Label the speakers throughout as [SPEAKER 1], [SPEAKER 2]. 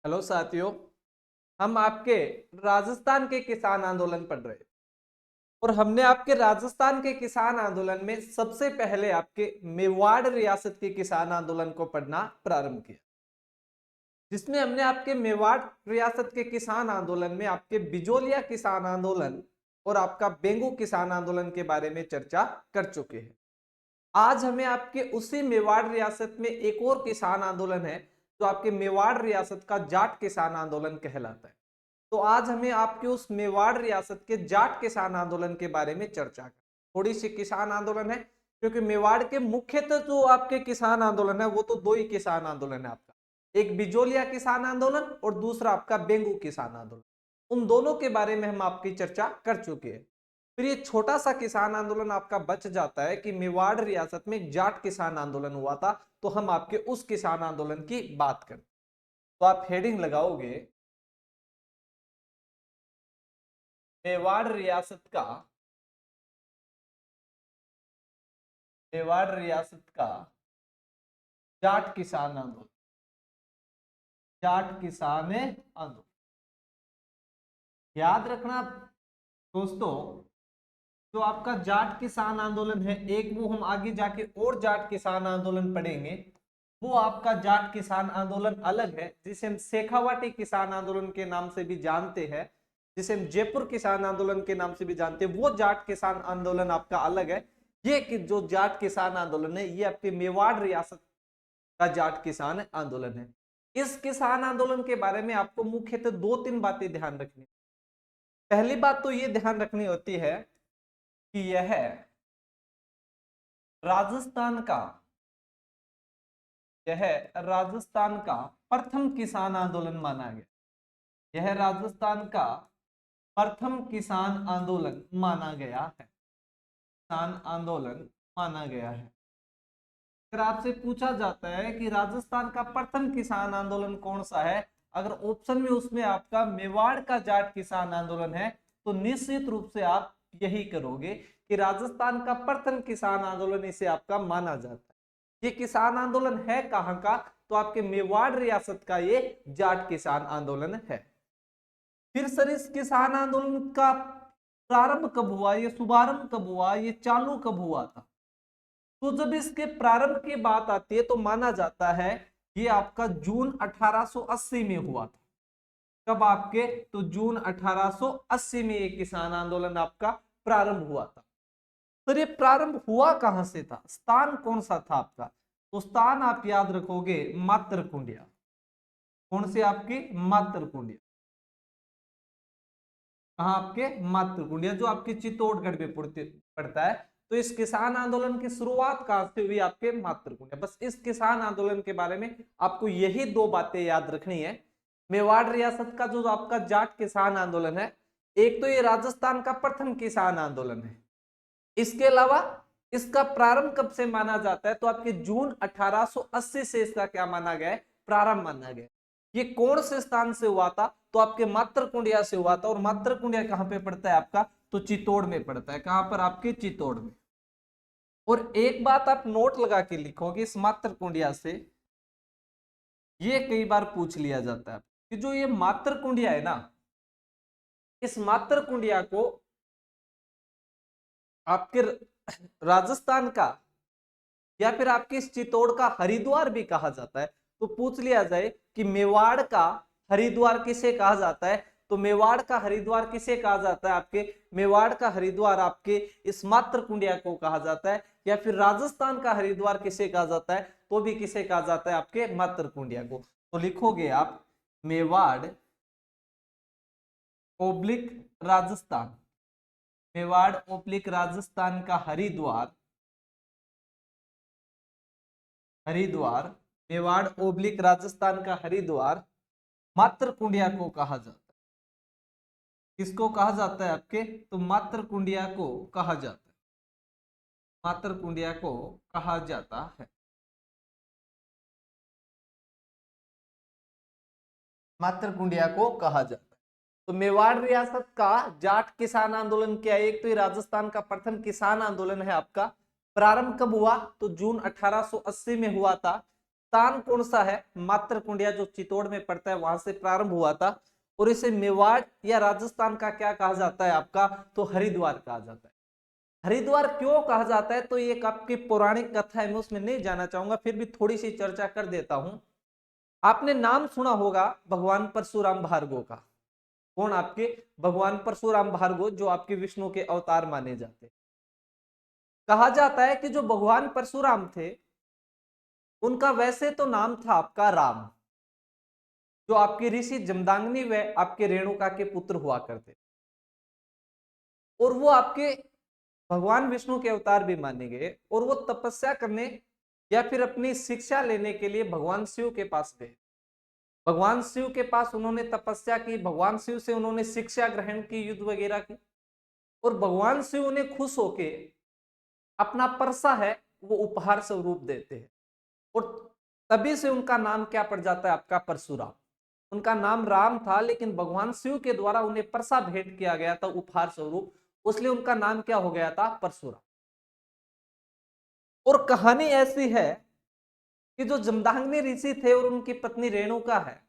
[SPEAKER 1] Hello साथियों, हम आपके राजस्थान के किसान आंदोलन पढ़ रहे हैं और हमने आपके राजस्थान के किसान आंदोलन में सबसे पहले आपके मेवाड़ रियासत के किसान आंदोलन को पढ़ना प्रारंभ किया, जिसमें हमने आपके मेवाड़ रियासत के किसान आंदोलन में आपके बिजोलिया किसान आंदोलन और आपका बेंगू किसान आंदोलन के बारे में चर्चा कर चुके हैं। आज हमें आपके उसी मेवाड़ रियासत में एक और किसान आंदोलन है जो आपके मेवाड़ रियासत का जाट किसान आंदोलन कहलाता है। तो आज हमें आपके उस मेवाड़ रियासत के जाट किसान आंदोलन के बारे में चर्चा कर, थोड़ी सी किसान आंदोलन है क्योंकि मेवाड़ के मुख्यतः जो आपके किसान आंदोलन है वो तो दो ही किसान आंदोलन है आपका, एक बिजोलिया किसान आंदोलन और दूसरा आपका बेंगू किसान आंदोलन। उन दोनों के बारे में हम आपकी चर्चा कर चुके हैं। फिर ये छोटा सा किसान आंदोलन आपका बच जाता है कि मेवाड़ रियासत में एक जाट किसान आंदोलन हुआ था, तो हम आपके उस किसान आंदोलन की बात करें। तो आप हेडिंग लगाओगे मेवाड़ रियासत का जाट किसान आंदोलन, जाट किसान आंदोलन। याद रखना दोस्तों, जो आपका जाट किसान आंदोलन है, एक वो हम आगे जाके और जाट किसान आंदोलन पढ़ेंगे, वो आपका जाट किसान आंदोलन अलग है, जिसे हम शेखावाटी किसान आंदोलन के नाम से भी जानते हैं, जिसे हम जयपुर किसान आंदोलन के नाम से भी जानते हैं। वो जाट किसान आंदोलन आपका अलग है। ये कि जो जाट किसान आंदोलन है ये आपके मेवाड़ रियासत का जाट किसान आंदोलन है। इस किसान आंदोलन के बारे में आपको मुख्यतः दो तीन बातें ध्यान रखनी। पहली बात तो ये ध्यान रखनी होती है कि यह राजस्थान का प्रथम किसान आंदोलन माना गया। यह राजस्थान का प्रथम किसान आंदोलन माना गया है। किसान आंदोलन माना गया है। अगर आपसे पूछा जाता है कि राजस्थान का प्रथम किसान आंदोलन कौन सा है, अगर ऑप्शन में उसमें आपका मेवाड़ का जाट किसान आंदोलन है, तो निश्चित रूप से आप यही करोगे कि राजस्थान का प्रथम किसान आंदोलन इसे आपका माना जाता है। ये किसान आंदोलन है कहां का, तो आपके मेवाड़ रियासत का ये जाट किसान आंदोलन है। फिर सर इस किसान आंदोलन का प्रारंभ कब हुआ, ये शुभारंभ कब हुआ, ये चालू कब हुआ था? तो जब इसके प्रारंभ की बात आती है तो माना जाता है ये आपका जून 1880 में हुआ था। कब आपके, तो जून 1880 में ये किसान आंदोलन आपका प्रारंभ हुआ था। तो ये प्रारंभ हुआ कहां से था, स्थान कौन सा था आपका? तो स्थान आप याद रखोगे मातरकुंडिया। कौन से आपकी? मातरकुंडिया। कहां आपके? मातरकुंडिया, जो आपके चित्तौड़गढ़ में पड़ता है। तो इस किसान आंदोलन की शुरुआत कहां से हुई? आपके मातरकुंडिया। बस इस किसान आंदोलन के बारे में आपको यही दो बातें याद रखनी है। मेवाड़ रियासत का जो आपका जाट किसान आंदोलन है, एक तो ये राजस्थान का प्रथम किसान आंदोलन है। इसके अलावा इसका प्रारंभ कब से माना जाता है, तो आपके जून 1880 से इसका क्या माना गया है? प्रारंभ माना गया। ये कौन से स्थान से हुआ था? तो आपके मातरकुंडिया से हुआ था। और मातरकुंडिया कहां पे पड़ता है आपका? तो चित्तौड़ में पड़ता है। कहां पर? आपके चित्तौड़ में। और एक बात आप नोट लगा के लिखोगे इस मातरकुंडिया से, ये कई बार पूछ लिया जाता है कि जो ये मातरकुंडिया है ना, इस मातरकुंडिया को आपके राजस्थान का या फिर आपके इस चित्तौड़ का हरिद्वार भी कहा जाता है। तो पूछ लिया जाए कि मेवाड़ का हरिद्वार किसे कहा जाता है, तो मेवाड़ का हरिद्वार किसे कहा जाता है? आपके मेवाड़ का हरिद्वार आपके इस मातरकुंडिया को कहा जाता है। या फिर राजस्थान का हरिद्वार किसे कहा जाता है, तो भी किसे कहा जाता है? आपके मातरकुंडिया को। तो लिखोगे आप मेवाड़ ओब्लिक राजस्थान, मेवाड़ ओब्लिक राजस्थान का हरिद्वार, मेवाड़ ओब्लिक राजस्थान का हरिद्वार मातरकुंडिया को कहा जाता है। किसको कहा जाता है आपके? तो मातरकुंडिया को कहा जाता है। मातरकुंडिया को कहा जाता है। मातरकुंडिया को कहा जाता है। तो मेवाड़ रियासत का जाट किसान आंदोलन क्या है? एक तो ये राजस्थान का प्रथम किसान आंदोलन है आपका। प्रारंभ कब हुआ? तो जून 1880 में हुआ था। स्थान कौन सा है? मात्र कुंडिया जो चित्तौड़ में पड़ता है वहां से प्रारंभ हुआ था, और इसे मेवाड़ या राजस्थान का क्या कहा जाता है आपका? तो हरिद्वार कहा जाता है। हरिद्वार क्यों कहा जाता है? तो ये एक आपकी पौराणिक कथा है, मैं उसमें नहीं जाना चाहूंगा, फिर भी थोड़ी सी चर्चा कर देता हूं। आपने नाम सुना होगा भगवान परशुराम भार्गव का। कौन? आपके भगवान परशुराम भार्गव, जो आपके विष्णु के अवतार माने जाते। कहा जाता है कि जो भगवान परशुराम थे उनका वैसे तो नाम था आपका राम, जो आपके ऋषि जमदाग्नि व आपके रेणुका के पुत्र हुआ करते, और वो आपके भगवान विष्णु के अवतार भी माने गए, और वो तपस्या करने या फिर अपनी शिक्षा लेने के लिए भगवान शिव के पास गए। भगवान शिव के पास उन्होंने तपस्या की, भगवान शिव से उन्होंने शिक्षा ग्रहण की, युद्ध वगैरह की, और भगवान शिव उन्हें खुश होके अपना परसा है वो उपहार स्वरूप देते हैं, और तभी से उनका नाम क्या पड़ जाता है आपका? परशुराम। उनका नाम राम था, लेकिन भगवान शिव के द्वारा उन्हें परसा भेंट किया गया था उपहार स्वरूप, इसलिए उनका नाम क्या हो गया था? परशुराम। और कहानी ऐसी है कि जो जमदाग्नि ऋषि थे और उनकी पत्नी रेणुका है,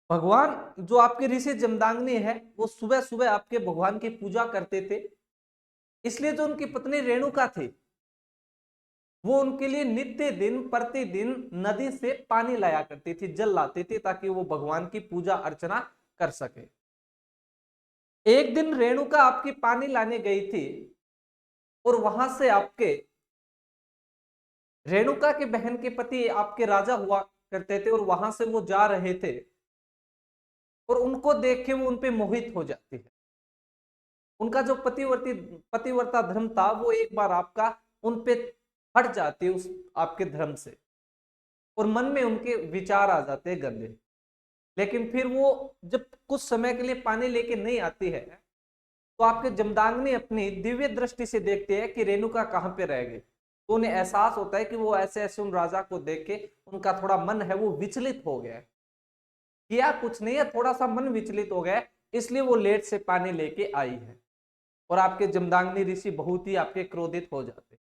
[SPEAKER 1] भगवान जो आपके ऋषि जमदाग्नि है वो सुबह सुबह आपके भगवान की पूजा करते थे, इसलिए जो उनकी पत्नी रेणुका थी वो उनके लिए नित्य दिन प्रतिदिन नदी से पानी लाया करती थी, जल लाती थी, ताकि वो भगवान की पूजा अर्चना कर सके। एक दिन रेणुका आपकी पानी लाने गई थी, और वहां से आपके रेणुका के बहन के पति आपके राजा हुआ करते थे, और वहां से वो जा रहे थे, और उनको देख के वो उनपे मोहित हो जाती है। उनका जो पतिव्रता धर्म था वो एक बार आपका उनपे हट जाती है उस आपके धर्म से, और मन में उनके विचार आ जाते हैं गंदे। लेकिन फिर वो जब कुछ समय के लिए पानी लेके नहीं आती है, तो आपके जमदाग्नि अपनी दिव्य दृष्टि से देखते हैं कि रेणुका कहाँ पे रह गई, तो उन्हें एहसास होता है कि वो ऐसे ऐसे उन राजा को देख के उनका थोड़ा मन है वो विचलित हो गया है। किया कुछ नहीं है, थोड़ा सा मन विचलित हो गया, इसलिए वो लेट से पानी लेके आई है। और आपके जमदाग्नि ऋषि बहुत ही आपके क्रोधित हो जाते,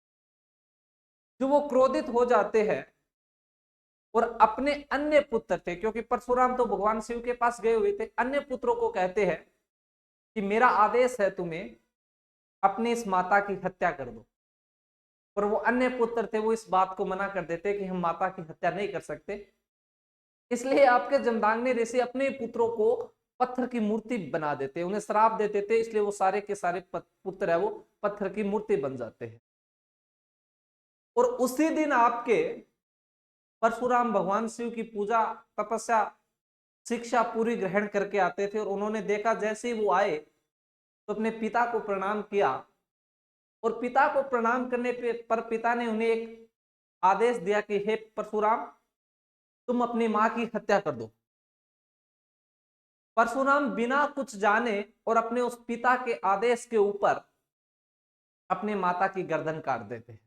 [SPEAKER 1] जो वो क्रोधित हो जाते हैं, और अपने अन्य पुत्र थे, क्योंकि परशुराम तो भगवान शिव के पास गए हुए थे, अन्य पुत्रों को कहते हैं कि मेरा आदेश है तुम्हें अपनी इस माता की हत्या कर दो। पर वो अन्य पुत्र थे वो इस बात को मना कर देते कि हम माता की हत्या नहीं कर सकते, इसलिए आपके जमदाग्नि ऋषि अपने पुत्रों को पत्थर की मूर्ति बना देते, उन्हें श्राप देते थे, इसलिए वो सारे के सारे पुत्र है वो पत्थर की मूर्ति बन जाते हैं। और उसी दिन आपके परशुराम भगवान शिव की पूजा तपस्या शिक्षा पूरी ग्रहण करके आते थे, और उन्होंने देखा जैसे ही वो आए तो अपने पिता को प्रणाम किया, और पिता को प्रणाम करने पर पिता ने उन्हें एक आदेश दिया कि हे परशुराम, तुम अपनी मां की हत्या कर दो। परशुराम बिना कुछ जाने और अपने उस पिता के आदेश के ऊपर अपनी माता की गर्दन काट देते हैं,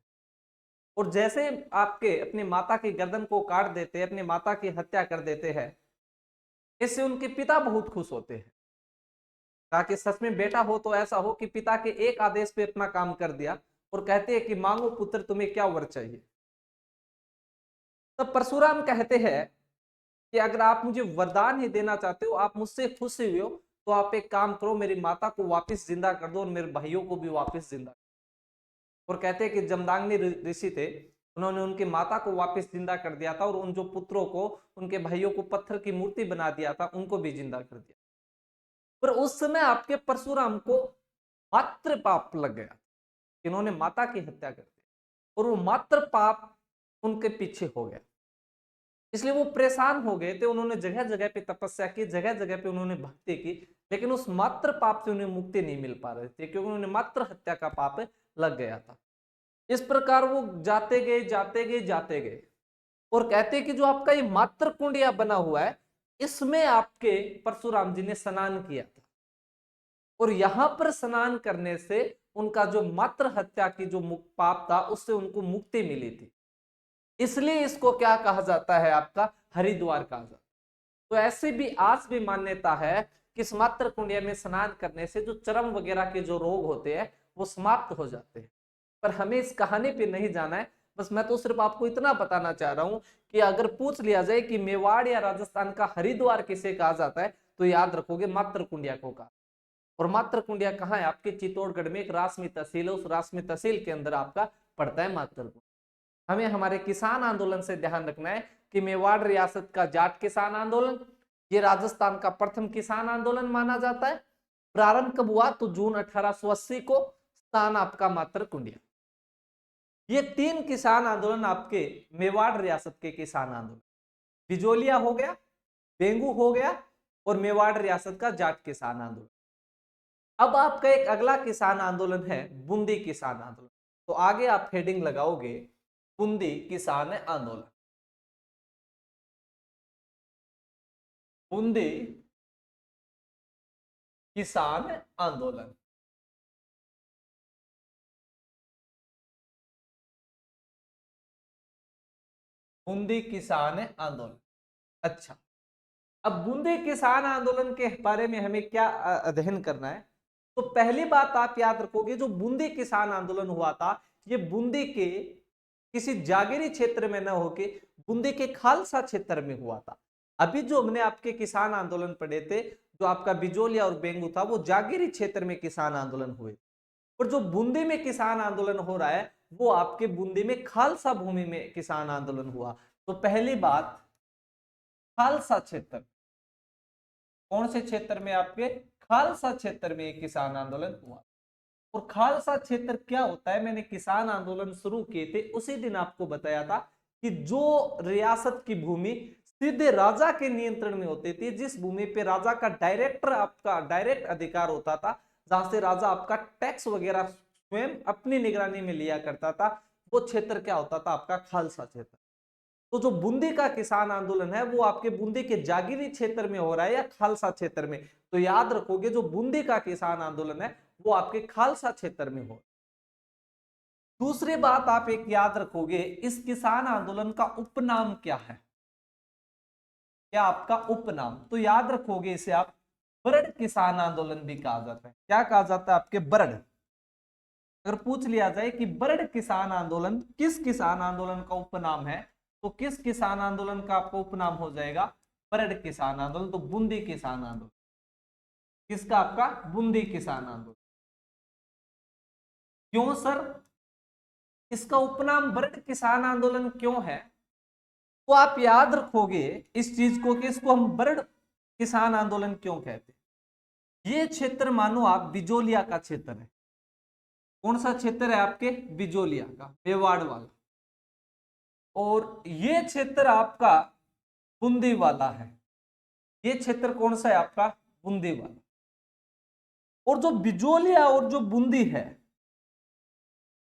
[SPEAKER 1] और जैसे आपके अपनी माता की गर्दन को काट देते हैं, अपनी माता की हत्या कर देते हैं, इससे उनके पिता बहुत खुश होते हैं, ताकि सच में बेटा हो तो ऐसा हो कि पिता के एक आदेश पे अपना काम कर दिया, और कहते हैं कि मांगो पुत्र तुम्हें क्या वर चाहिए। तब परशुराम कहते हैं कि अगर आप मुझे वरदान ही देना चाहते हो, आप मुझसे खुश हुए हो, तो आप एक काम करो, मेरी माता को वापस जिंदा कर दो और मेरे भाइयों को भी वापस जिंदा कर दो। और कहते हैं कि जमदाग्नि ऋषि थे, उन्होंने उनकी माता को वापस जिंदा कर दिया था, और उन जो पुत्रों को, उनके भाइयों को पत्थर की मूर्ति बना दिया था, उनको भी जिंदा कर दिया। पर उस समय आपके परशुराम को मात्र पाप लग गया, इन्होंने माता की हत्या कर दी, और वो मात्र पाप उनके पीछे हो गया, इसलिए वो परेशान हो गए थे। उन्होंने जगह जगह पे तपस्या की, जगह जगह पे उन्होंने भक्ति की, लेकिन उस मात्र पाप से उन्हें मुक्ति नहीं मिल पा रहे थे, क्योंकि उन्हें मात्र हत्या का पाप लग गया था। इस प्रकार वो जाते गए जाते गए जाते गए, और कहते कि जो आपका ये मात्र कुंडिया बना हुआ है, इसमें आपके परशुराम जी ने स्नान किया था, और यहां पर स्नान करने से उनका जो मात्र हत्या की जो पाप था उससे उनको मुक्ति मिली थी, इसलिए इसको क्या कहा जाता है? आपका हरिद्वार कहा जाता है। तो ऐसे भी आज भी मान्यता है कि इस मात्र कुंडिया में स्नान करने से जो चर्म वगैरह के जो रोग होते हैं वो समाप्त हो जाते हैं। पर हमें इस कहानी पे नहीं जाना है, बस मैं तो सिर्फ आपको इतना बताना चाह रहा हूं कि अगर पूछ लिया जाए कि मेवाड़ या राजस्थान का हरिद्वार किसे कहा जाता है तो याद रखोगे मातृकुंडिया को कहा। और मातृकुंडिया कहाँ है? आपके चित्तौड़गढ़ में एक रासमी तहसील है, उस रासमी तहसील के अंदर आपका पड़ता है मातृकुंडिया। हमें हमारे किसान आंदोलन से ध्यान रखना है कि मेवाड़ रियासत का जाट किसान आंदोलन ये राजस्थान का प्रथम किसान आंदोलन माना जाता है। प्रारंभ कब हुआ? तो जून 1880 को, स्थान आपका मातृकुंडिया। ये 3 किसान आंदोलन आपके मेवाड़ रियासत के किसान आंदोलन, बिजोलिया हो गया, बेंगू हो गया और मेवाड़ रियासत का जाट किसान आंदोलन। अब आपका एक अगला किसान आंदोलन है बूंदी किसान आंदोलन। तो आगे आप हेडिंग लगाओगे बूंदी किसान आंदोलन। बूंदी किसान आंदोलन। बूंदी किसान आंदोलन। अच्छा, अब बूंदी किसान आंदोलन के बारे में हमें क्या अध्ययन करना है? तो पहली बात आप याद रखोगे, जो बूंदी किसान आंदोलन हुआ था ये बूंदी के किसी जागीरी क्षेत्र में न होके बूंदी के खालसा क्षेत्र में हुआ था। अभी जो हमने आपके किसान आंदोलन पढ़े थे, जो आपका बिजोलिया और बेंगू था, वो जागीरी क्षेत्र में किसान आंदोलन हुए। और जो बूंदी में किसान आंदोलन हो रहा है वो आपके बूंदी में खालसा भूमि में किसान आंदोलन हुआ। तो पहली बात, खालसा क्षेत्र, कौन से क्षेत्र में? आपके खालसा क्षेत्र में एक किसान आंदोलन हुआ। और खालसा क्षेत्र क्या होता है? मैंने किसान आंदोलन शुरू किए थे उसी दिन आपको बताया था कि जो रियासत की भूमि सीधे राजा के नियंत्रण में होती थी, जिस भूमि पे राजा का डायरेक्ट अधिकार होता था, जहां से राजा आपका टैक्स वगैरह स्वयं अपनी निगरानी में लिया करता था, वो क्षेत्र क्या होता था? आपका खालसा क्षेत्र। तो जो बूंदी का किसान आंदोलन है वो आपके बूंदी के जागीरी क्षेत्र में हो रहा है या खालसा क्षेत्र में? तो याद रखोगे जो बूंदी का किसान आंदोलन है वो आपके खालसा क्षेत्र में हो। दूसरी बात आप एक याद रखोगे, इस किसान आंदोलन का उपनाम क्या है? क्या आपका उपनाम? तो याद रखोगे इसे आप बरड़ किसान आंदोलन भी कहा जाता है। क्या कहा जाता है? आपके बरड़। अगर पूछ लिया जाए कि बरड़ किसान आंदोलन किस किसान आंदोलन का उपनाम है, तो किस किसान आंदोलन का आपको उपनाम हो जाएगा? बरड़ किसान आंदोलन। तो बूंदी किसान आंदोलन किसका? आपका बूंदी किसान आंदोलन। क्यों सर इसका उपनाम बरड़ किसान आंदोलन क्यों है? तो आप याद रखोगे इस चीज को कि इसको हम बरड़ किसान आंदोलन क्यों कहते हैं। ये क्षेत्र मानो आप बिजोलिया का क्षेत्र है। कौन सा क्षेत्र है? आपके बिजोलिया का, मेवाड़ वाला। और ये क्षेत्र आपका बूंदी वाला है। ये क्षेत्र कौन सा है? आपका बूंदी वाला। और जो बिजोलिया और जो बूंदी है,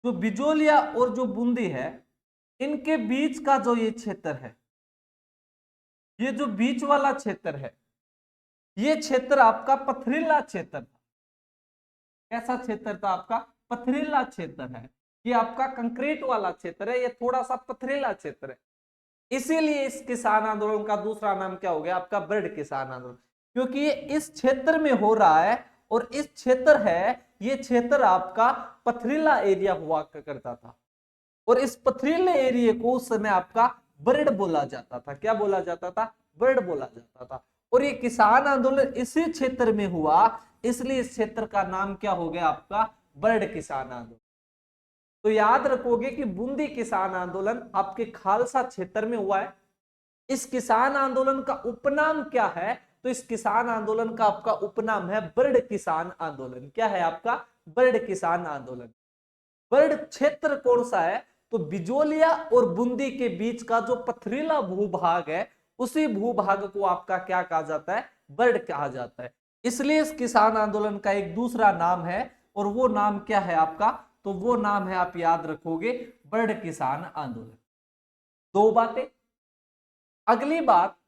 [SPEAKER 1] जो बिजोलिया और जो बूंदी है, इनके बीच का जो ये क्षेत्र है, ये जो बीच वाला क्षेत्र है, ये क्षेत्र आपका पथरीला क्षेत्र था। कैसा क्षेत्र था? आपका पथरीला क्षेत्र है। ये आपका कंक्रीट वाला क्षेत्र है, ये थोड़ा सा पथरीला क्षेत्र है। इसीलिए इस किसान आंदोलन का दूसरा नाम क्या हो गया? आपका बरड़ किसान आंदोलन। क्योंकि ये इस क्षेत्र में हो रहा है और इस क्षेत्र है, ये क्षेत्र आपका पथरीला एरिया हुआ करता था। और इस पथरीले एरिया को उस समय आपका बरड़ बोला जाता था। क्या बोला जाता था? बरड़ बोला जाता था। और ये किसान आंदोलन इसी क्षेत्र में हुआ, इसलिए इस क्षेत्र का नाम क्या हो गया? आपका बरड़ किसान आंदोलन। तो याद रखोगे कि बूंदी किसान आंदोलन आपके खालसा क्षेत्र में हुआ है। इस किसान आंदोलन का उपनाम क्या है? तो इस किसान आंदोलन का आपका उपनाम है बरड़ किसान आंदोलन। क्या है आपका? बरड़ किसान आंदोलन। बरड़ क्षेत्र कौन सा है? तो बिजोलिया और बूंदी के बीच का जो पथरीला भूभाग है, उसी भूभाग को आपका क्या कहा जाता है? बरड़ कहा जाता है। इसलिए इस किसान आंदोलन का एक दूसरा नाम है, और वो नाम क्या है आपका? तो वो नाम है, आप याद रखोगे, बरड़ किसान आंदोलन। दो बातें। अगली बात,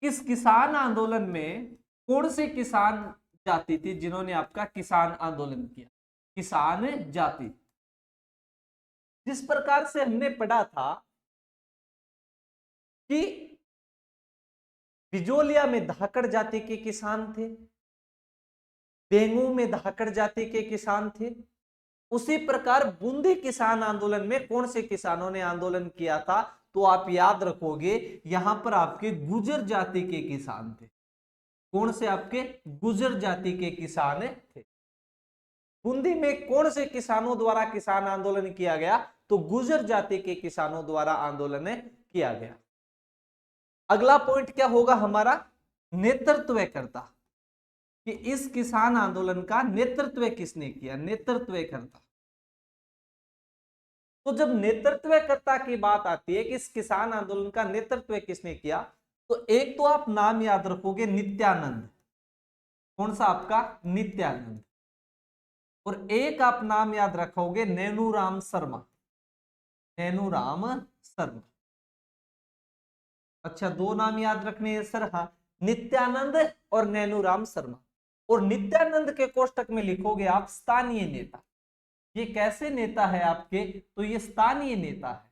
[SPEAKER 1] किस किसान आंदोलन में कौन सी किसान जाति थी जिन्होंने आपका किसान आंदोलन किया? किसान जाति। जिस प्रकार से हमने पढ़ा था कि बिजोलिया में धाकड़ जाति के किसान थे, बेंगू में धाकड़ जाति के किसान थे, उसी प्रकार बूंदी किसान आंदोलन में कौन से किसानों ने आंदोलन किया था? तो आप याद रखोगे यहां पर आपके गुर्जर जाति के किसान थे। कौन से? आपके गुर्जर जाति के किसान थे। बूंदी में कौन से किसानों द्वारा किसान आंदोलन किया गया? तो गुर्जर जाति के किसानों द्वारा आंदोलन किया गया। अगला पॉइंट क्या होगा हमारा? नेतृत्वकर्ता, कि इस किसान आंदोलन का नेतृत्व किसने किया? नेतृत्वकर्ता। तो जब नेतृत्वकर्ता की बात आती है कि इस किसान आंदोलन का नेतृत्व किसने किया, तो एक तो आप नाम याद रखोगे नित्यानंद। कौन सा? आपका नित्यानंद। और एक आप नाम याद रखोगे नैनूराम शर्मा। नैनूराम शर्मा। अच्छा, दो नाम याद रखने हैं सर। हाँ, नित्यानंद और नैनूराम शर्मा। और नित्यानंद के कोष्टक में लिखोगे आप स्थानीय नेता। ये कैसे नेता है आपके? तो ये स्थानीय नेता है।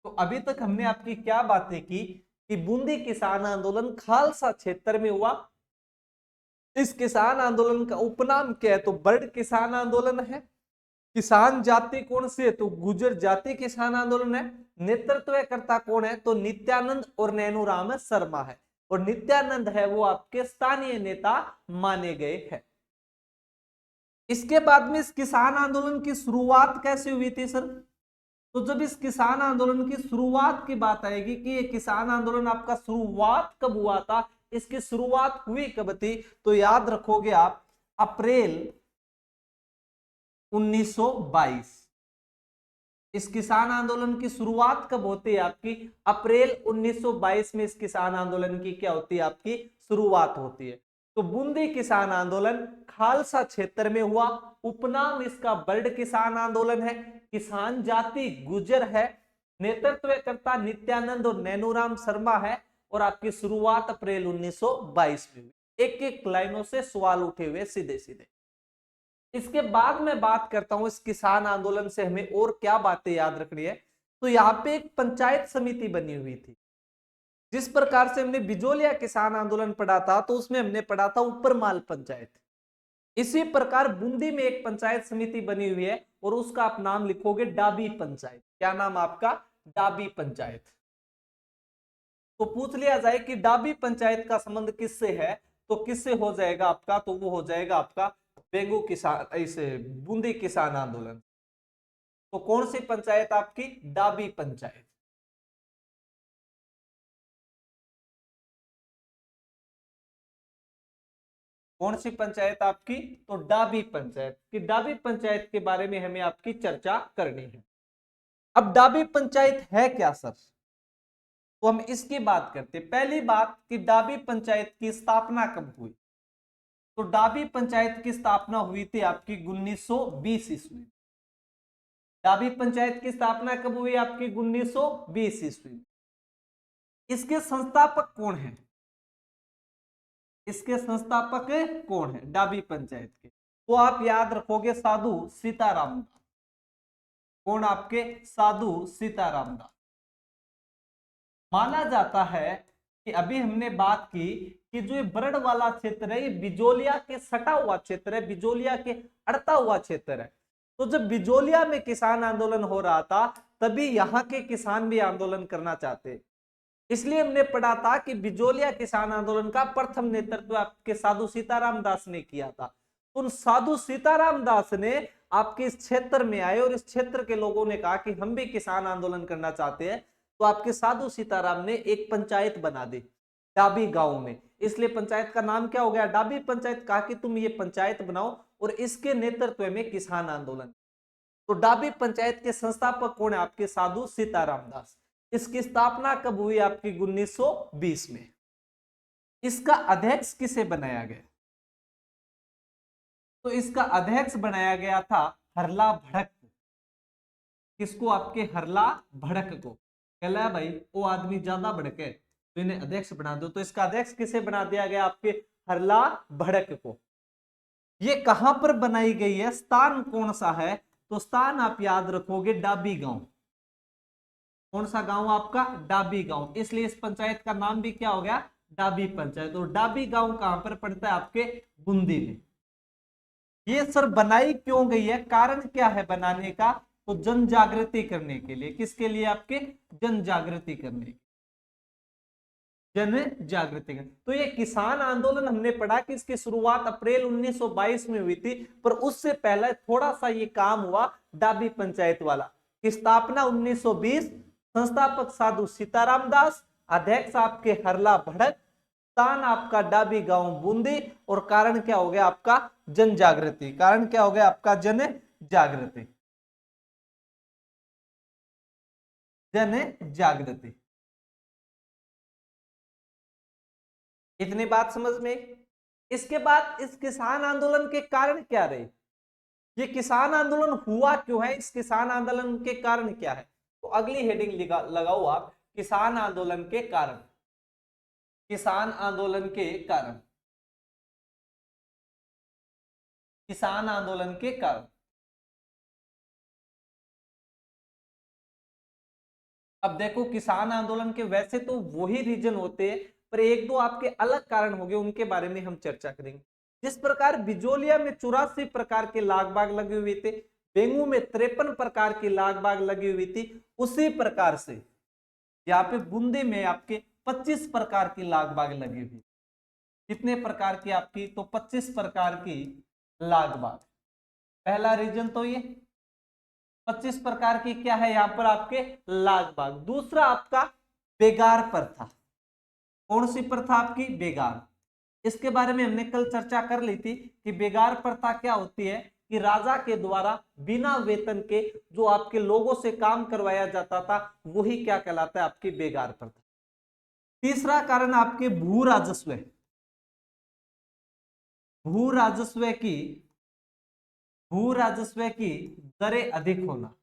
[SPEAKER 1] तो अभी तक हमने आपकी क्या बातें की कि बूंदी किसान आंदोलन खालसा क्षेत्र में हुआ। इस किसान आंदोलन का उपनाम क्या है? तो बर्ड किसान आंदोलन है। किसान जाति कौन सी है? तो गुर्जर जाति किसान आंदोलन है। नेतृत्वकर्ता कौन है? तो नित्यानंद और नैनूराम शर्मा है। और नित्यानंद है वो आपके स्थानीय नेता माने गए हैं। इसके बाद में इस किसान आंदोलन की शुरुआत कैसे हुई थी सर? तो जब इस किसान आंदोलन की शुरुआत की बात आएगी कि ये किसान आंदोलन आपका शुरुआत कब हुआ था, इसकी शुरुआत हुई कब थी, तो याद रखोगे आप अप्रैल 1922। इस किसान आंदोलन की शुरुआत कब होती है आपकी? अप्रैल 1922 में इस किसान आंदोलन की क्या होती है? आपकी शुरुआत होती है। तो बूंदी किसान आंदोलन खालसा क्षेत्र में हुआ। उपनाम इसका बर्ड किसान आंदोलन है। किसान जाति गुर्जर है। नेतृत्वकर्ता नित्यानंद और नैनूराम शर्मा है। और आपकी शुरुआत अप्रैल 1922 में हुई। एक एक लाइनों से सवाल उठे हुए सीधे सीधे। इसके बाद मैं बात करता हूं इस किसान आंदोलन से हमें और क्या बातें याद रखनी है। तो यहाँ पे एक पंचायत समिति बनी हुई थी। जिस प्रकार से हमने बिजोलिया किसान आंदोलन पढ़ा था, तो उसमें हमने पढ़ा था उपरमाल पंचायत। इसी प्रकार बूंदी में एक पंचायत समिति बनी हुई है और उसका आप नाम लिखोगे डाबी पंचायत। क्या नाम आपका? डाबी पंचायत। तो पूछ लिया जाए कि डाबी पंचायत का संबंध किससे है, तो किससे हो जाएगा आपका? तो वो हो जाएगा आपका बेंगू किसान, ऐसे बूंदी किसान आंदोलन। तो कौन सी पंचायत आपकी? डाबी पंचायत। कौन सी पंचायत आपकी? तो डाबी पंचायत। कि डाबी पंचायत के बारे में हमें आपकी चर्चा करनी है। अब डाबी पंचायत है क्या सर? तो हम इसकी बात करते हैं। पहली बात कि डाबी पंचायत की स्थापना कब हुई? तो डाबी पंचायत की स्थापना हुई थी आपकी 1920 ईस्वी। डाबी पंचायत की स्थापना कब हुई आपकी? 1920 ईस्वी। इसके संस्थापक कौन है? इसके संस्थापक कौन है डाबी पंचायत के? तो आप याद रखोगे साधु सीताराम दास। कौन आपके? साधु सीताराम दास। माना जाता है कि अभी हमने बात की कि जो ये बरड़ वाला क्षेत्र है ये बिजोलिया के सटा हुआ क्षेत्र है, बिजोलिया के अड़ता हुआ क्षेत्र है। तो जब बिजोलिया में किसान आंदोलन हो रहा था तभी यहाँ के किसान भी आंदोलन करना चाहते। इसलिए हमने पढ़ा था कि बिजोलिया किसान आंदोलन का प्रथम नेतृत्व आपके साधु सीताराम दास ने किया था। उन साधु सीताराम दास ने आपके इस क्षेत्र में आए और इस क्षेत्र के लोगों ने कहा कि हम भी किसान आंदोलन करना चाहते हैं। तो आपके साधु सीताराम ने एक पंचायत बना दी डाबी गांव में। इसलिए पंचायत का नाम क्या हो गया? डाबी पंचायत। कहा कि तुम ये पंचायत बनाओ और इसके नेतृत्व में किसान आंदोलन। तो डाबी पंचायत के संस्थापक कौन है? आपके साधु सीताराम दास। इसकी स्थापना कब हुई? आपकी 1920 में। इसका अध्यक्ष किसे बनाया गया? तो इसका अध्यक्ष बनाया गया था हरला भड़क। किसको? आपके हरला भड़क को। कहला भाई वो आदमी ज्यादा भड़के तो इन्हें अध्यक्ष बना दो। तो इसका अध्यक्ष किसे बना दिया गया? आपके हरला भड़क को। ये कहां पर बनाई गई है? स्थान कौन सा है? तो स्थान आप याद रखोगे डाबी गांव। कौन सा गांव आपका? डाबी गांव। इसलिए इस पंचायत का नाम भी क्या हो गया? डाबी पंचायत। और डाबी गांव कहां पर पड़ता है? आपके बूंदी में। ये सर बनाई क्यों गई है, कारण क्या है बनाने का, तो जन जागृति करने के लिए। किसके लिए, आपके जन जागृति करने के, जन जागृति करने। तो ये किसान आंदोलन हमने पढ़ा कि इसकी शुरुआत अप्रैल 1922 में हुई थी, पर उससे पहले थोड़ा सा ये काम हुआ डाबी पंचायत वाला, की स्थापना 1920, संस्थापक साधु सीताराम दास, अध्यक्ष आपके हरला भड़क, स्थान आपका डाबी गांव बूंदी, और कारण क्या हो गया आपका जन जागृति। कारण क्या हो गया आपका जन जागृति, जन जागृति। इतनी बात समझ में। इसके बाद इस किसान आंदोलन के कारण क्या रहे, ये किसान आंदोलन हुआ क्यों है, इस किसान आंदोलन के कारण क्या है, तो अगली हेडिंग लगाओ आप, किसान आंदोलन के कारण, किसान आंदोलन के कारण, किसान आंदोलन के कारण। अब देखो किसान आंदोलन के वैसे तो वही रीजन होते हैं, पर एक दो आपके अलग कारण हो गए, उनके बारे में हम चर्चा करेंगे। जिस प्रकार बिजोलिया में 84 प्रकार के लाग बाग लगे हुए थे, बेंगू में 53 प्रकार की लाग बाग लगी हुई थी, उसी प्रकार से यहाँ पे बूंदी में आपके 25 प्रकार की लाग बाग लगी हुई। कितने प्रकार की आपकी, तो 25 प्रकार की लाग बाग। पहला रीजन तो ये 25 प्रकार की क्या है यहाँ पर आपके लाग बाग। दूसरा आपका बेगार प्रथा। कौन सी प्रथा आपकी, बेगार। इसके बारे में हमने कल चर्चा कर ली थी कि बेगार प्रथा क्या होती है, कि राजा के द्वारा बिना वेतन के जो आपके लोगों से काम करवाया जाता था, वही क्या कहलाता है आपकी बेगार प्रथा। तीसरा कारण आपके भू राजस्व, भू राजस्व की, भू राजस्व की दरें अधिक होना,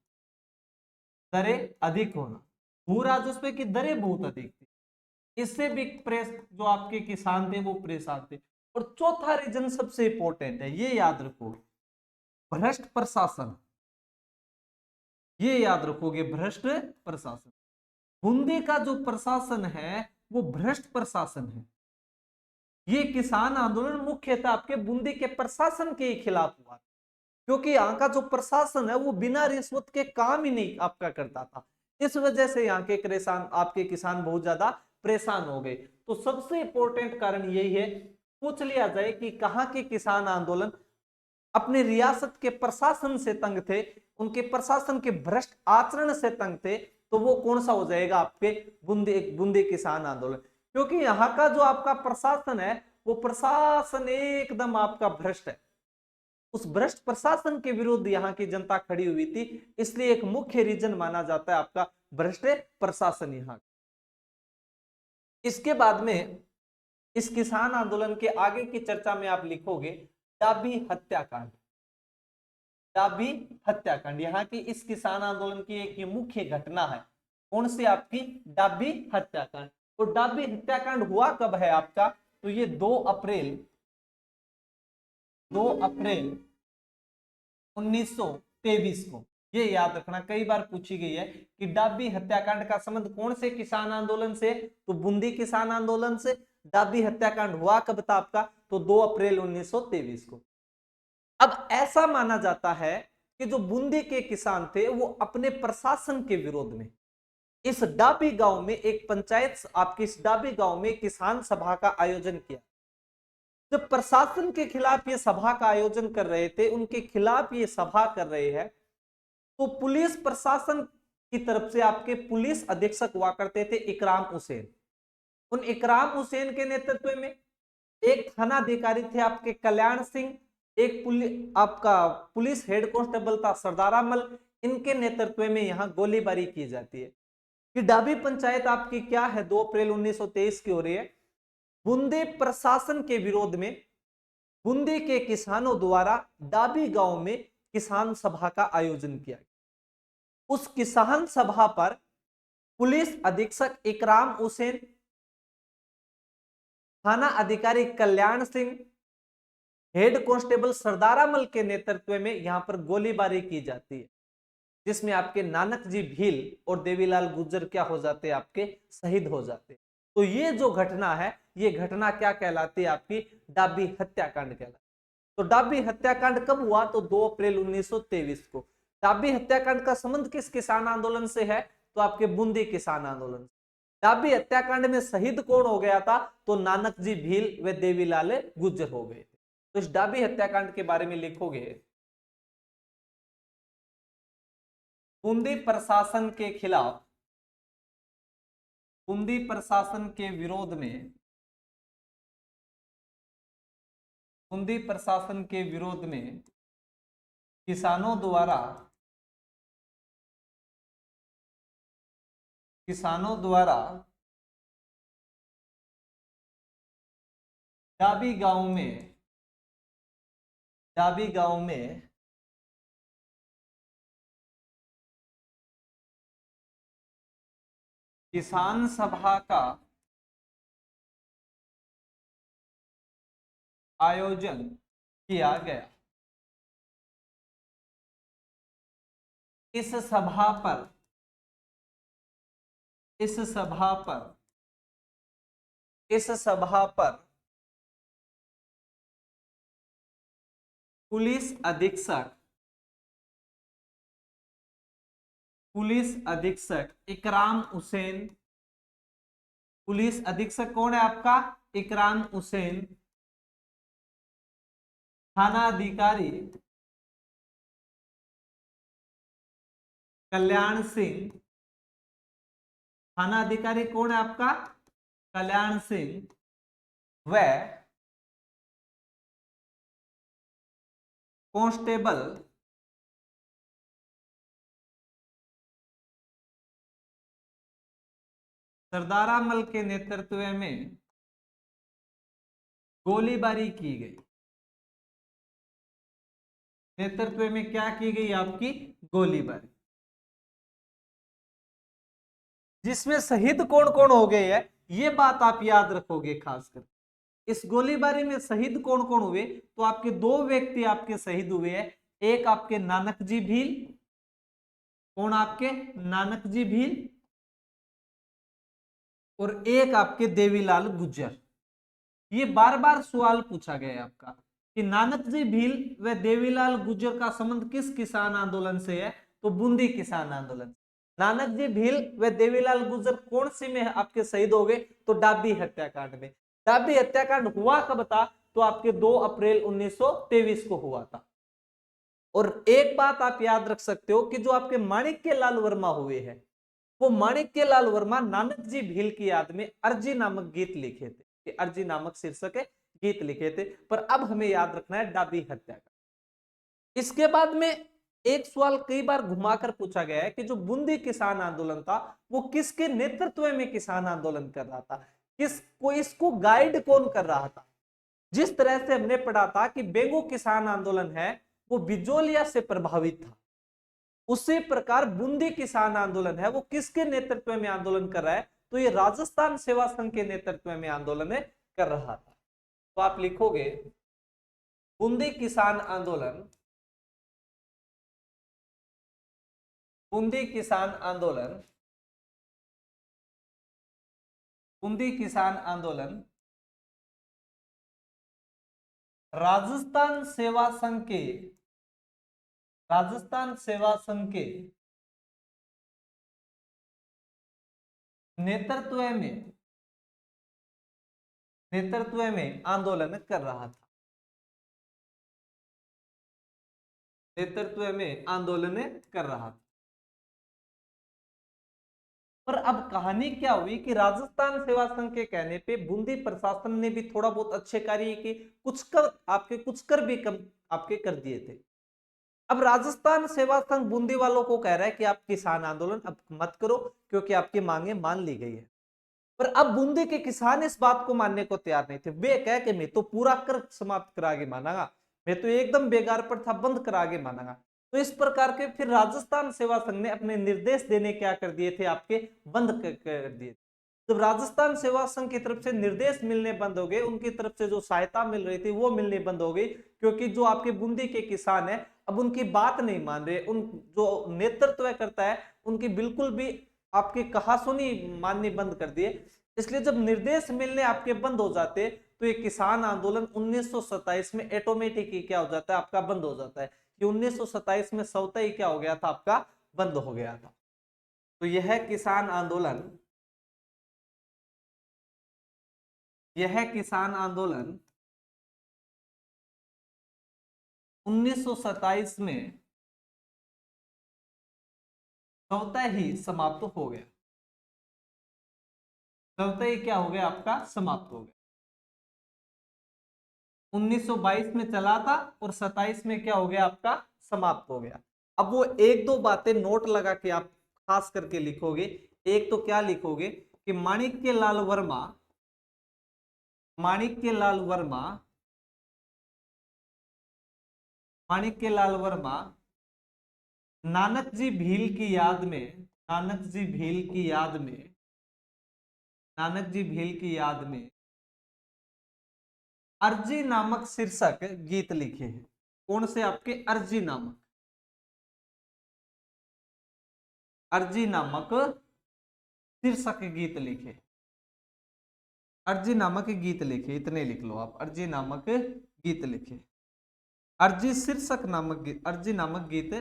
[SPEAKER 1] दरें अधिक होना। भू राजस्व की दरें बहुत अधिक थी, इससे भी प्रेस जो आपके किसान थे वो परेशान थे। और चौथा रीजन सबसे इंपॉर्टेंट है, ये याद रखो, भ्रष्ट प्रशासन। ये याद रखोगे, भ्रष्ट प्रशासन। बूंदी का जो प्रशासन है वो भ्रष्ट प्रशासन है। ये किसान आंदोलन मुख्यतः आपके बूंदी के प्रशासन के खिलाफ हुआ, क्योंकि यहाँ का जो प्रशासन है वो बिना रिश्वत के काम ही नहीं आपका करता था। इस वजह से यहाँ के किसान, आपके किसान बहुत ज्यादा परेशान हो गए। तो सबसे इंपॉर्टेंट कारण यही है, पूछ लिया जाए कि कहाँ के किसान आंदोलन अपने रियासत के प्रशासन से तंग थे, उनके प्रशासन के भ्रष्ट आचरण से तंग थे, तो वो कौन सा हो जाएगा आपके बूंदी किसान आंदोलन। क्योंकि यहाँ का जो आपका प्रशासन है वो प्रशासन एकदम आपका भ्रष्ट है, उस भ्रष्ट प्रशासन के विरुद्ध यहाँ की जनता खड़ी हुई थी, इसलिए एक मुख्य रीजन माना जाता है आपका भ्रष्ट प्रशासन यहाँ। इसके बाद में इस किसान आंदोलन के आगे की चर्चा में आप लिखोगे डाबी हत्याकांड, डाबी हत्याकांड। यहाँ की इस किसान आंदोलन की एक ये मुख्य घटना है, कौन सी आपकी, डाबी हत्याकांड। तो डाबी हत्याकांड हुआ कब है आपका, तो ये 2 अप्रैल 1923 को। ये याद रखना, कई बार पूछी गई है कि डाबी हत्याकांड का संबंध कौन से किसान आंदोलन से, तो बूंदी किसान आंदोलन से। डाबी हत्याकांड हुआ कब था आपका, तो 2 अप्रैल 1923 को। अब ऐसा माना जाता है कि जो बूंदी के किसान थे वो अपने प्रशासन के विरोध में इस डाबी गांव में एक पंचायत, आपकी इस डाबी गांव में किसान सभा का आयोजन किया। जब प्रशासन के खिलाफ ये सभा का आयोजन कर रहे थे, उनके खिलाफ ये सभा कर रहे हैं, तो पुलिस प्रशासन की तरफ से आपके पुलिस अधीक्षक हुआ करते थे इकराम हुसैन। उन इकराम हुसैन के नेतृत्व में एक थानाधिकारी थे आपके कल्याण सिंह, एक आपका पुलिस हेड कांस्टेबल था सरदार अमल। इनके नेतृत्व में यहां गोलीबारी की जाती है। कि डाबी पंचायत आपकी क्या है, 2 अप्रैल 1923 की हो रही है। बूंदी प्रशासन के विरोध में बूंदी के किसानों द्वारा डाबी गांव में किसान सभा का आयोजन किया। उस किसान सभा पर पुलिस अधीक्षक इकराम हुसैन, थाना अधिकारी कल्याण सिंह, हेड कांस्टेबल सरदार अमल के नेतृत्व में यहां पर गोलीबारी की जाती है, जिसमें आपके नानक जी भील और देवीलाल गुर्जर क्या हो जाते हैं, आपके शहीद हो जाते हैं। तो ये जो घटना है, ये घटना क्या कहलाती है, आपकी डाबी हत्याकांड कहलाती है। तो डाबी हत्याकांड कब हुआ? तो 2 अप्रैल 1923 को। डाबी हत्याकांड का संबंध किस किसान आंदोलन से है? तो आपके बूंदी किसान आंदोलन। डाबी हत्याकांड में शहीद कौन हो गया था? तो नानक जी भील व देवीलाल गुर्जर हो गए थे। तो इस डाबी हत्याकांड के बारे में लिखोगे, बूंदी प्रशासन के खिलाफ, बूंदी प्रशासन के विरोध में, बूंदी प्रशासन के विरोध में किसानों द्वारा डाबी गांव में किसान सभा का आयोजन किया गया। इस सभा पर पुलिस अधीक्षक इकराम हुसैन, पुलिस अधीक्षक कौन है आपका? इकराम हुसैन, थानाधिकारी कल्याण सिंह, थानाधिकारी कौन है आपका? कल्याण सिंह, व कांस्टेबल सरदारामल के नेतृत्व में गोलीबारी की गई। नेतृत्व में क्या की गई? आपकी गोलीबारी, जिसमें शहीद कौन कौन हो गए हैं, ये बात आप याद रखोगे खासकर। इस गोलीबारी में शहीद कौन कौन हुए? तो आपके 2 व्यक्ति आपके शहीद हुए हैं। एक आपके नानक जी भील, कौन आपके? नानक जी भील, और एक आपके देवीलाल गुर्जर। ये बार बार सवाल पूछा गया है आपका कि नानक जी भील व देवीलाल गुर्जर का संबंध किस किसान आंदोलन से है? तो बूंदी किसान आंदोलन। नानक जी भील व देवीलाल गुर्जर कौन सी में आपके शहीद हो गए? तो डाबी हत्याकांड में। डाबी हत्याकांड हुआ कब था? तो आपके 2 अप्रैल 1923 को हुआ था। और एक बात आप याद रख सकते हो कि जो आपके माणिक्य लाल वर्मा हुए हैं, वो माणिक्य लाल वर्मा नानक जी भील की याद में अर्जी नामक गीत लिखे थे, कि अर्जी नामक शीर्षक के गीत लिखे थे। पर अब हमें याद रखना है डाबी हत्याकांड। इसके बाद में एक सवाल कई बार घुमाकर पूछा गया है कि जो बूंदी किसान आंदोलन था वो किसके नेतृत्व में किसान आंदोलन कर रहा था, किसको, इसको गाइड कौन कर रहा था? जिस तरह से हमने पढ़ा था कि बेंगो किसान आंदोलन है वो बिजोलिया से प्रभावित था, उसी प्रकार बूंदी किसान आंदोलन है वो किसके नेतृत्व में आंदोलन कर रहा है? तो ये राजस्थान सेवा संघ के नेतृत्व में आंदोलन कर रहा था। तो आप लिखोगे बूंदी किसान आंदोलन, बूंदी किसान आंदोलन, बूंदी किसान आंदोलन राजस्थान सेवा संघ के, राजस्थान सेवा संघ के नेतृत्व में आंदोलन कर रहा था, नेतृत्व में आंदोलन कर रहा था। पर अब कहानी क्या हुई कि राजस्थान सेवा संघ के कहने पे बूंदी प्रशासन ने भी थोड़ा बहुत अच्छे कार्य किए, कुछ कर भी कम आपके कर दिए थे। अब राजस्थान सेवा संघ बूंदी वालों को कह रहा है कि आप किसान आंदोलन अब मत करो क्योंकि आपकी मांगे मान ली गई है। पर अब बूंदी के किसान इस बात को मानने को तैयार नहीं थे। वे कह के मैं तो पूरा कर समाप्त करा के मानांगा, मैं तो एकदम बेकार पर था, बंद करा के मानांगा। तो इस प्रकार के फिर राजस्थान सेवा संघ ने अपने निर्देश देने क्या कर दिए थे, आपके बंद कर दिए। जब राजस्थान सेवा संघ की तरफ से निर्देश मिलने बंद हो गए, उनकी तरफ से जो सहायता मिल रही थी वो मिलनी बंद हो गई, क्योंकि जो आपके बूंदी के किसान है अब उनकी बात नहीं मान रहे, उन जो नेतृत्व करता है उनकी बिल्कुल भी आपकी कहासुनी माननी बंद कर दिए। इसलिए जब निर्देश मिलने आपके बंद हो जाते तो ये किसान आंदोलन 1927 में ऑटोमेटिक ही क्या हो जाता है आपका बंद हो जाता है। ये 1927 में स्वतः ही क्या हो गया था आपका बंद हो गया था। तो यह किसान आंदोलन 1927 में स्वतः ही समाप्त हो गया। स्वतः ही क्या हो गया आपका समाप्त हो गया। 1922 में चला था और 27 में क्या हो गया आपका समाप्त हो गया। अब वो एक दो बातें नोट लगा के आप खास करके लिखोगे। एक तो क्या लिखोगे कि माणिक्यलाल वर्मा नानक जी भील की याद में अर्जी नामक शीर्षक गीत लिखे हैं। कौन से आपके अर्जी नामक शीर्षक गीत लिखे। अर्जी नामक गीत लिखे, इतने लिख लो आप, अर्जी नामक गीत लिखे। अर्जी शीर्षक नामक अर्जी नामक गीत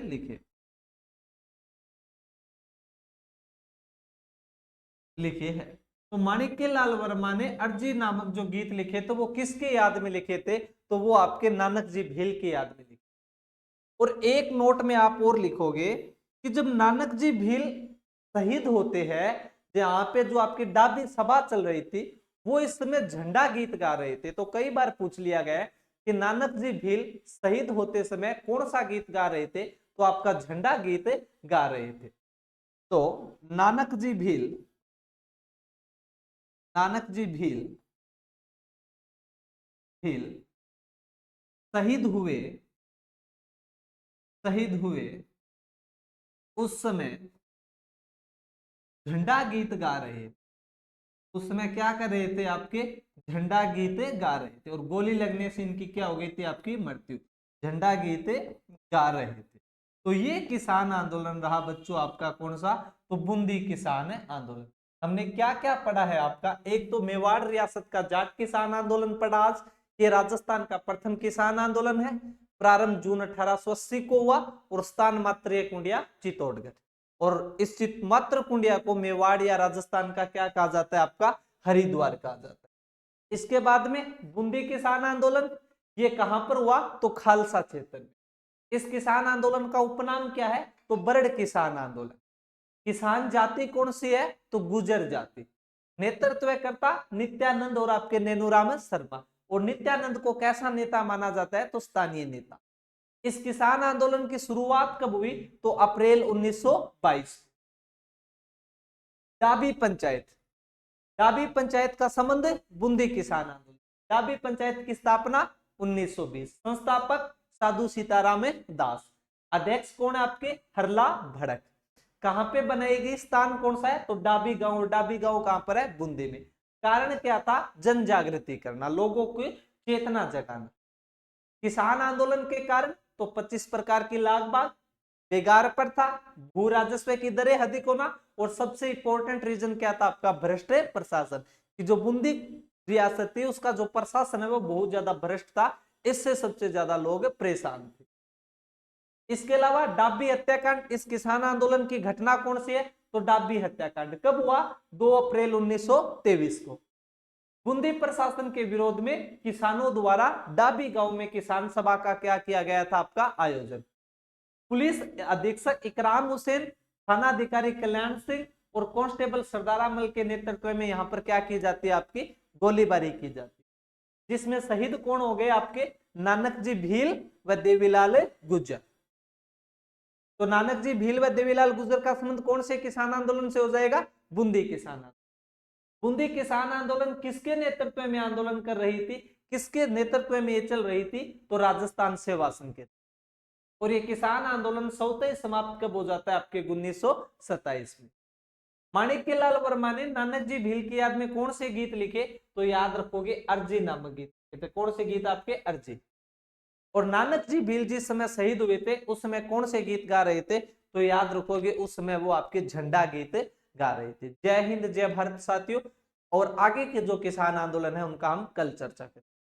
[SPEAKER 1] लिखे हैं। तो माणिक्यलाल वर्मा ने अर्जी नामक जो गीत लिखे तो वो किसके याद में लिखे थे, तो वो आपके नानक जी भील की याद में लिखे। और एक नोट में आप और लिखोगे कि जब नानक जी भील शहीद होते हैं, जहां पे जो आपकी डाबी सभा चल रही थी, वो इस समय झंडा गीत गा रहे थे। तो कई बार पूछ लिया गया कि नानक जी भील शहीद होते समय कौन सा गीत गा रहे थे, तो आपका झंडा गीत गा रहे थे। तो नानक जी भील शहीद हुए उस समय झंडा गीत गा रहे थे। उस समय क्या कर रहे थे आपके झंडा गीत गा रहे थे, और गोली लगने से इनकी क्या हो गई थी आपकी मृत्यु। झंडा गीत गा रहे थे। तो ये किसान आंदोलन रहा बच्चों आपका कौन सा, तो बूंदी किसान आंदोलन। हमने क्या क्या पढ़ा है आपका, एक तो मेवाड़ रियासत का जाट किसान आंदोलन पढ़ा आज। ये राजस्थान का प्रथम किसान आंदोलन है। प्रारंभ जून 1880 को हुआ और स्थान मात्र कुंडिया चित्तौड़गढ़। और इस चितमात्र कुंडिया को मेवाड़ या राजस्थान का क्या कहा जाता है आपका हरिद्वार कहा जाता है। इसके बाद में बूंदी किसान आंदोलन, ये कहां पर हुआ, तो खालसा क्षेत्र में। इस किसान आंदोलन का उपनाम क्या है, तो बरड़ किसान आंदोलन। किसान जाति कौन सी है, तो गुजर जाति। नेतृत्व करता नित्यानंद और आपके नैनूराम शर्मा। और नित्यानंद को कैसा नेता माना जाता है, तो स्थानीय नेता। इस किसान आंदोलन की शुरुआत कब हुई, तो अप्रैल 1922। डाबी पंचायत का संबंध बूंदी किसान आंदोलन। डाबी पंचायत की स्थापना 1920। संस्थापक साधु सीताराम दास। अध्यक्ष कौन है आपके, हरला भड़क। कहां पे बनाएगी, स्थान कौन सा है, तो डाबी गांव। डाबी गांव कहां पर है, बूंदी में। कारण क्या था, जन जागृति करना, लोगों की चेतना जगाना। किसान आंदोलन के कारण तो 25 प्रकार की लाग बाग, बेगार प्रथा, भू राजस्व की दरें अधिक होना, और सबसे इंपॉर्टेंट रीजन क्या था आपका, भ्रष्ट प्रशासन। कि जो बूंदी रियासत थी उसका जो प्रशासन है वो बहुत ज्यादा भ्रष्ट था। इससे सबसे ज्यादा लोग परेशान थे। इसके अलावा डाबी हत्याकांड, इस किसान आंदोलन की घटना कौन सी है, तो डाबी हत्याकांड कब हुआ, 2 अप्रैल 1923 को। बूंदी प्रशासन के विरोध में किसानों द्वारा डाबी गांव में किसान सभा का क्या किया गया था आपका आयोजन। पुलिस अधीक्षक इकराम हुसैन, थानाधिकारी कल्याण सिंह और कांस्टेबल सरदारामल के नेतृत्व में यहां पर क्या की जाती है, आपकी गोलीबारी की जाती है। जिसमें शहीद कौन हो गए आपके, नानक जी भील व देवीलाल गुर्जर। तो नानक जी भील व देवीलाल गुर्जर का संबंध कौन से किसान आंदोलन से हो जाएगा, बूंदी किसान आंदोलन। बूंदी किसान आंदोलन किसके नेतृत्व में आंदोलन कर रही थी, किसके नेतृत्व में ये चल रही थी, तो राजस्थान सेवा संघ के। और ये किसान आंदोलन स्वतः समाप्त कब हो जाता है आपके 1927 में। माणिक्यलाल वर्मा ने नानक जी भील की याद में कौन से गीत लिखे, तो याद रखोगे अर्जी नामक गीत। तो कौन से गीत आपके, अर्जी। और नानक जी भील जिस समय शहीद हुए थे उस समय कौन से गीत गा रहे थे, तो याद रखोगे उस समय वो आपके झंडा गीत गा रहे थे। जय हिंद जय भारत साथियों। और आगे के जो किसान आंदोलन है उनका हम कल चर्चा करेंगे।